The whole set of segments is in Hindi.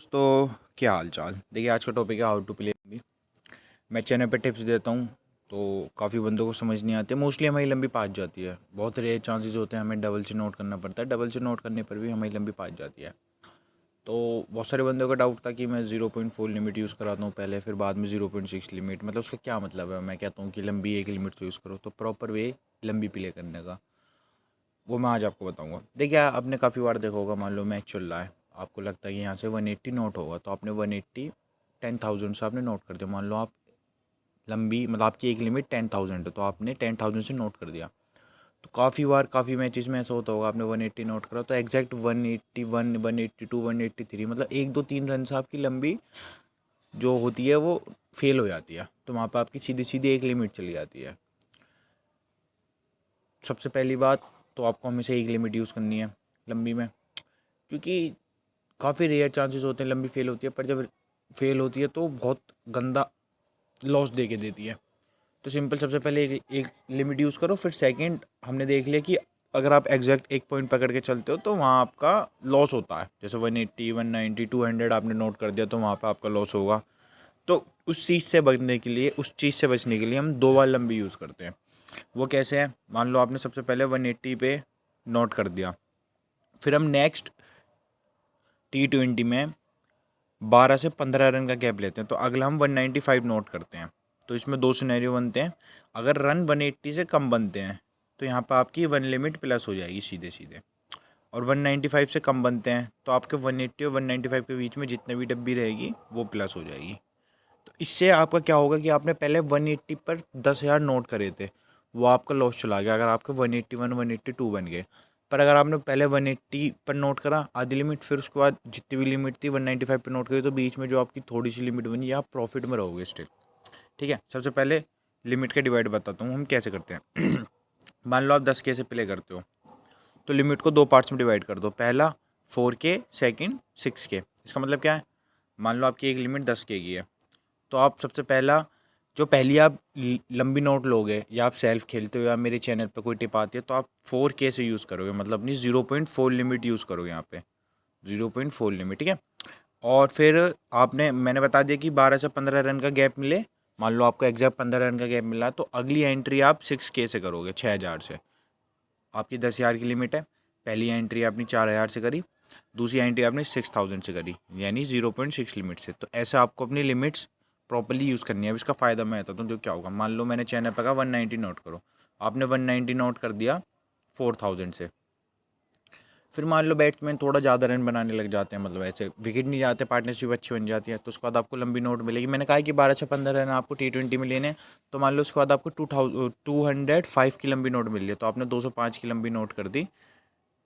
दोस्तों, क्या हाल चाल। देखिए, आज का टॉपिक है हाउ टू प्ले लंबी। मैं चैनल पे टिप्स देता हूँ तो काफ़ी बंदों को समझ नहीं आती। मोस्टली हमारी लंबी पास जाती है। बहुत रेयर चांसेस होते हैं, हमें डबल से नोट करना पड़ता है। डबल से नोट करने पर भी हमारी लंबी पास जाती है। तो बहुत सारे बंदों का डाउट था कि मैं 0.4 लिमिट यूज़ कराता हूँ पहले, फिर बाद में 0.6 लिमिट। मतलब उसका क्या मतलब है। मैं कहता हूँ कि लंबी एक लिमिट यूज़ करो, तो प्रॉपर वे लंबी प्ले करने का वो मैं आज आपको बताऊंगा। देखिए, आपने काफ़ी बार देखा होगा, मान लो मैच चल रहा है, आपको लगता है कि यहाँ से 180 नोट होगा, तो आपने 180 10,000 से आपने नोट कर दिया। मान लो आप लंबी मतलब आपकी एक लिमिट 10,000 है, तो आपने 10,000 से नोट कर दिया। तो काफ़ी बार काफ़ी मैचेस में ऐसा होता होगा, आपने 180 नोट करा तो एग्जैक्ट 181 182 183 मतलब एक दो तीन रन से आपकी लंबी जो होती है वो फेल हो जाती है। तो वहाँ पर आपकी सीधी सीधी एक लिमिट चली जाती है। सबसे पहली बात तो आपको हमेशा एक लिमिट यूज़ करनी है लंबी में, क्योंकि काफ़ी रेयर चांसेस होते हैं लंबी फेल होती है, पर जब फेल होती है तो बहुत गंदा लॉस दे के देती है। तो सिंपल, सबसे पहले एक लिमिट यूज़ करो। फिर सेकंड, हमने देख लिया कि अगर आप एग्जैक्ट एक पॉइंट पकड़ के चलते हो तो वहाँ आपका लॉस होता है। जैसे 180 190 200 आपने नोट कर दिया तो वहाँ पे आपका लॉस होगा। तो उस चीज़ से बचने के लिए हम दो बार लंबी यूज़ करते हैं। वो कैसे है, मान लो आपने सबसे पहले 180 पे नोट कर दिया, फिर हम नेक्स्ट T20 में 12 से 15 रन का गैप लेते हैं, तो अगला हम 195 नोट करते हैं। तो इसमें दो सिनेरियो बनते हैं। अगर रन 180 से कम बनते हैं तो यहाँ पर आपकी वन लिमिट प्लस हो जाएगी सीधे सीधे, और 195 से कम बनते हैं तो आपके 180 और 195 के बीच में जितने भी डब्बी रहेगी वो प्लस हो जाएगी। तो इससे आपका क्या होगा कि आपने पहले 180 पर 10,000 नोट करे थे, वो आपका लॉस चला गया अगर आपके 181 182 बन गए। पर अगर आपने पहले 180 पर नोट करा आधी लिमिट, फिर उसके बाद जितनी भी लिमिट थी 195 पर नोट करी, तो बीच में जो आपकी थोड़ी सी लिमिट बनी, आप प्रॉफिट में रहोगे स्टिल। ठीक है, सबसे पहले लिमिट के डिवाइड बताता हूँ हम कैसे करते हैं। मान लो आप 10K से प्ले करते हो, तो लिमिट को दो पार्ट्स में डिवाइड कर दो। पहला 4K, सेकेंड 6K। इसका मतलब क्या है, मान लो आपकी एक लिमिट 10K की है, तो आप सबसे पहला जो पहली आप लंबी नोट लोगे, या आप सेल्फ खेलते हो या मेरे चैनल पे कोई टिप आती है, तो आप 4K से यूज़ करोगे, मतलब अपनी 0.4 लिमिट यूज़ करोगे यहाँ पे, 0.4 लिमिट। ठीक है, और फिर मैंने बता दिया कि 12 से 15 रन का गैप मिले। मान लो आपको एग्जैक्ट 15 रन का गैप मिला, तो अगली एंट्री आप 6K से करोगे, 6,000 से। आपकी 10,000 की लिमिट है, पहली एंट्री आपने 4,000 से करी, दूसरी एंट्री आपने 6,000 से करी, यानी 0.6 लिमिट से। तो ऐसे आपको अपनी लिमिट्स प्रॉपर्ली यूज़ करनी है। अब इसका फ़ायदा मैं बताता हूँ जो क्या होगा। मान लो मैंने चैनल पर कहा 190 नोट करो, आपने 190 नोट कर दिया 4,000 से। फिर मान लो बैट्समैन थोड़ा ज़्यादा रन बनाने लग जाते हैं, मतलब ऐसे विकेट नहीं जाते, पार्टनरशिप अच्छी बन जाती है, तो उसके बाद आपको लंबी नोट मिलेगी। मैंने कहा कि 12 से 15 रन आपको T20 में लेने, तो मान लो उसके बाद आपको 205 की लंबी नोट मिल रही है, तो आपने 205 की लंबी नोट कर दी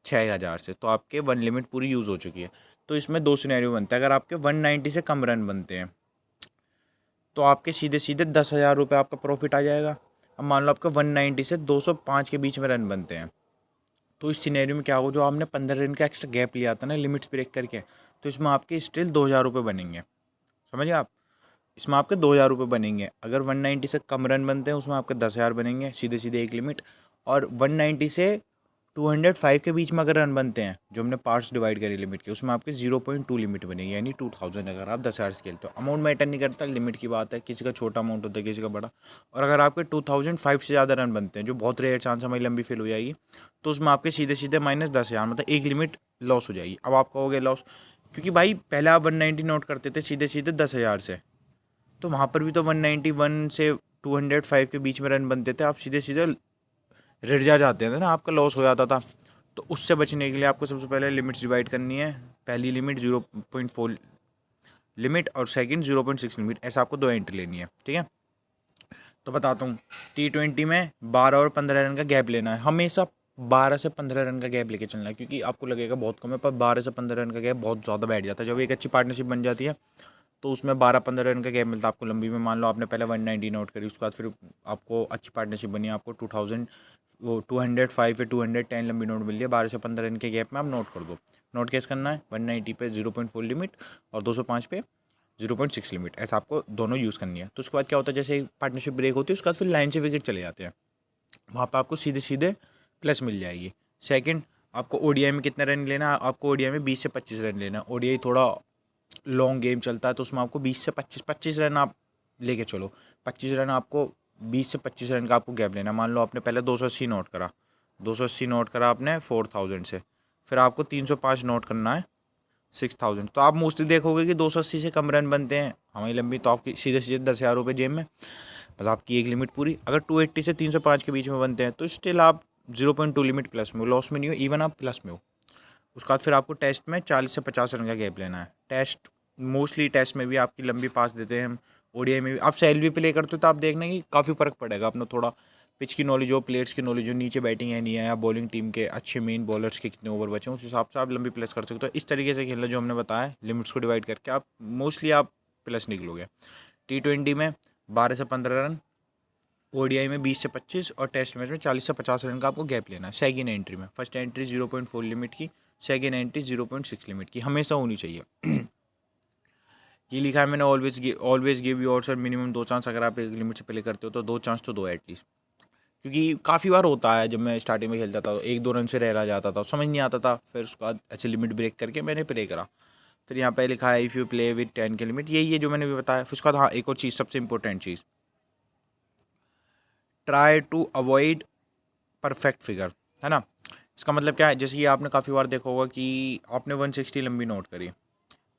6,000 से, तो आपके वन लिमिट पूरी यूज़ हो चुकी है। तो इसमें दो सिनेरियो बनता है। अगर आपके 190 से कम रन बनते हैं तो आपके सीधे सीधे 10,000 रुपये आपका प्रॉफिट आ जाएगा। अब मान लो आपका 190 से 205 के बीच में रन बनते हैं, तो इस सिनेरियो में क्या होगा, जो आपने 15 रन का एक्स्ट्रा गैप लिया था ना लिमिट्स ब्रेक करके, तो इसमें आपके स्टिल 2,000 रुपये बनेंगे। समझिए आप, इसमें आपके 2,000 रुपये बनेंगे। अगर 190 से कम रन बनते हैं उसमें आपके 10,000 बनेंगे सीधे सीधे एक लिमिट, और 190 से 205 के बीच में अगर रन बनते हैं, जो हमने पार्ट्स डिवाइड करी लिमिट के, उसमें आपके 0.2 लिमिट बनेगी, यानी 2,000। अगर आप 10,000 से खेलते हो, अमाउंट मैटर नहीं करता, लिमिट की बात है, किसी का छोटा अमाउंट होता है किसी का बड़ा। और अगर आपके 2,005 से ज़्यादा रन बनते हैं, जो बहुत रेयर चांस हमारी लंबी फेल हो जाएगी, तो उसमें आपके सीधे सीधे -10,000, मतलब एक लिमिट लॉस हो जाएगी। अब आपका हो गया लॉस, क्योंकि भाई पहले आप 190 नोट करते थे सीधे सीधे 10,000 से, तो वहाँ पर भी तो 191 से 205 के बीच में रन बनते थे, आप सीधे सीधे रिड़ जाते थे ना, आपका लॉस हो जाता था। तो उससे बचने के लिए आपको सबसे पहले लिमिट्स डिवाइड करनी है। पहली लिमिट 0.4 लिमिट और सेकंड 0.6 लिमिट, ऐसा आपको दो एंट्री लेनी है। ठीक है, तो बताता हूँ। T20 में 12 और 15 रन का गैप लेना है हमेशा। 12 से 15 रन का गैप लेके चलना है, क्योंकि आपको लगेगा बहुत कम है, पर 12 से 15 रन का गैप बहुत ज़्यादा बैठ जाता है। जब एक अच्छी पार्टनरशिप बन जाती है तो उसमें 12-15 रन का गैप मिलता है आपको लंबी में। मान लो आपने पहले 190 नोट करी, उसके बाद फिर आपको अच्छी पार्टनरशिप बनी, आपको 205 या 210 लंबी नोट मिल रही है, 12 से 15 रन के गैप में आप नोट कर दो। नोट कैसे करना है, 190 पे 0.4 लिमिट और 205 पे 0.6 लिमिट, ऐसा आपको दोनों यूज़ करनी है। तो उसके बाद क्या होता है, जैसे पार्टनरशिप ब्रेक होती है उसके बाद फिर लाइन से विकेट चले जाते हैं, वहाँ पर आपको सीधे सीधे प्लस मिल जाएगी। सेकंड, आपको ओडीआई में कितना रन लेना है, आपको ओडीआई में 20 से 25 रन लेना है। ओडीआई थोड़ा लॉन्ग गेम चलता है तो उसमें आपको 20 से 25 रन आप लेके चलो। 25 रन आपको, 20 से 25 रन का आपको गैप लेना। मान लो आपने पहले 280 नोट करा, 280 नोट करा आपने 4000 से, फिर आपको 305 नोट करना है 6000। तो आप मोस्टली देखोगे कि 280 से कम रन बनते हैं हमारी लंबी, तो आपकी सीधे सीधे 10,000 रुपये जेब में, मतलब आपकी एक लिमिट पूरी। अगर 280 से 305 के बीच में बनते हैं तो स्टिल आप 0.2 लिमिट प्लस में हो, लॉस में नहीं हो, इवन आप प्लस में हो। उसके बाद फिर आपको टेस्ट में 40 से 50 रन का गैप लेना है। टेस्ट मोस्टली टेस्ट में भी आपकी लंबी पास देते हैं हम, ओडीआई में भी। आप सेल भी प्ले करते हो तो आप देखना कि काफ़ी फ़र्क पड़ेगा अपना, थोड़ा पिच की नॉलेज हो, प्लेयर्स की नॉलेज हो, नीचे बैटिंग है नहीं है, या बॉलिंग टीम के अच्छे मेन बॉलर्स के कितने ओवर बचे हैं, उस हिसाब से आप लंबी प्लेस कर सकते हो। इस तरीके से खेलना जो हमने बताया, लिमिट्स को डिवाइड करके आप मोस्टली आप प्लस निकलोगे। T20 में 12 से 15 रन, ओडीआई में 20 से 25 और टेस्ट मैच में 40 से 50 रन का आपको गैप लेना है। सेकंड एंट्री में, फर्स्ट एंट्री 0.4 लिमिट की, सेकंड एंट्री 0.6 लिमिट की हमेशा होनी चाहिए। ये लिखा है मैंने, always give your sir minimum 2 chance. अगर आप एक लिमिट से प्ले करते हो तो 2 चांस तो दो एटलीस्ट, क्योंकि काफ़ी बार होता है जब मैं स्टार्टिंग में खेलता था तो 1-2 रन से रह जाता था, समझ नहीं आता था, फिर उसके बाद ऐसे लिमिट ब्रेक करके मैंने प्ले करा। फिर यहाँ पे लिखा है इफ़ यू प्ले विद 10 के लिमिट, यही है जो मैंने भी बताया। फिर उसके बाद हाँ, एक और चीज़, सबसे इंपॉर्टेंट चीज़, try to avoid perfect figure, है ना। इसका मतलब क्या है, जैसे कि आपने काफ़ी बार देखा होगा कि आपने 160 लंबी नोट करी,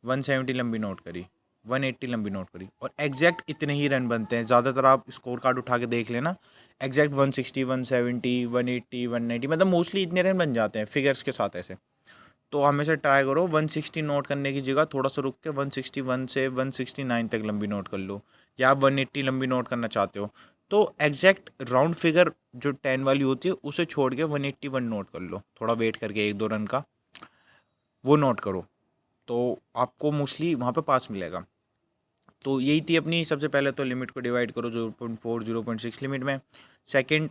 170 लंबी नोट करी, 180 लंबी नोट करी, और एग्जैक्ट इतने ही रन बनते हैं। ज़्यादातर आप स्कोर कार्ड उठा के देख लेना, एग्जैक्ट 160, 170, 180, 190, मतलब मोस्टली इतने रन बन जाते हैं फिगर्स के साथ ऐसे। तो हमेशा ट्राई करो 160 नोट करने की जगह थोड़ा सा रुक के 161 से 169 तक लंबी नोट कर लो, या आप 180 लंबी नोट करना चाहते हो तो एग्जैक्ट राउंड फिगर जो 10 वाली होती है उसे छोड़ के 181 नोट कर लो, थोड़ा वेट करके 1-2 रन का वो नोट करो, तो आपको मोस्टली वहाँ पे पास मिलेगा। तो यही थी अपनी, सबसे पहले तो लिमिट को डिवाइड करो 0.4 0.6 लिमिट में। सेकंड,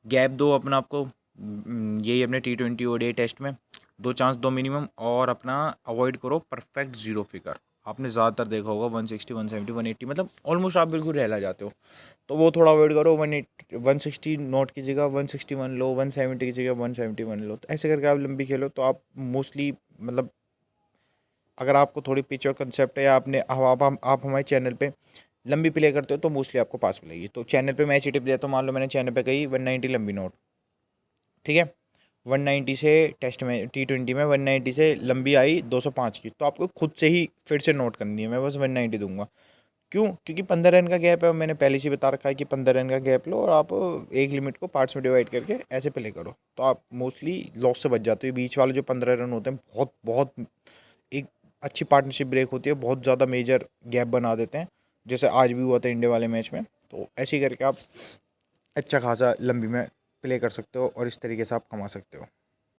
गैप दो अपना आपको, यही अपने T20 ओडीआई टेस्ट में 2 चांस दो मिनिमम, और अपना अवॉइड करो परफेक्ट जीरो फिगर। आपने ज़्यादातर देखा होगा 160, 170, 180, मतलब ऑलमोस्ट आप बिल्कुल रहला जाते हो, तो वो थोड़ा अवॉइड करो। 160 नोट की जगह 161 लो, 170 की जगह 171 लो, तो ऐसे करके आप लंबी खेलो तो आप मोस्टली, मतलब अगर आपको थोड़ी पिच और कंसेप्ट है, या आपने आप हमारे चैनल पे लंबी प्ले करते हो तो मोस्टली आपको पास मिलेगी। तो चैनल पे मैं ऐसी टिप देता हूँ, मान लो मैंने चैनल पे कही 190 लंबी नोट, ठीक है, 190 से टेस्ट में T20 में 190 से लंबी आई 205 की, तो आपको खुद से ही फिर से नोट करनी है, मैं बस 190 दूंगा। क्यों? क्योंकि 15 रन का गैप है, मैंने पहले से बता रखा है कि 15 रन का गैप लो, और आप एक लिमिट को पार्ट्स में डिवाइड करके ऐसे प्ले करो, तो आप मोस्टली लॉस से बच जाते हो। बीच वाले जो 15 रन होते हैं बहुत बहुत एक अच्छी पार्टनरशिप ब्रेक होती है, बहुत ज़्यादा मेजर गैप बना देते हैं, जैसे आज भी हुआ था इंडिया वाले मैच में। तो ऐसे ही करके आप अच्छा खासा लंबी में प्ले कर सकते हो और इस तरीके से आप कमा सकते हो।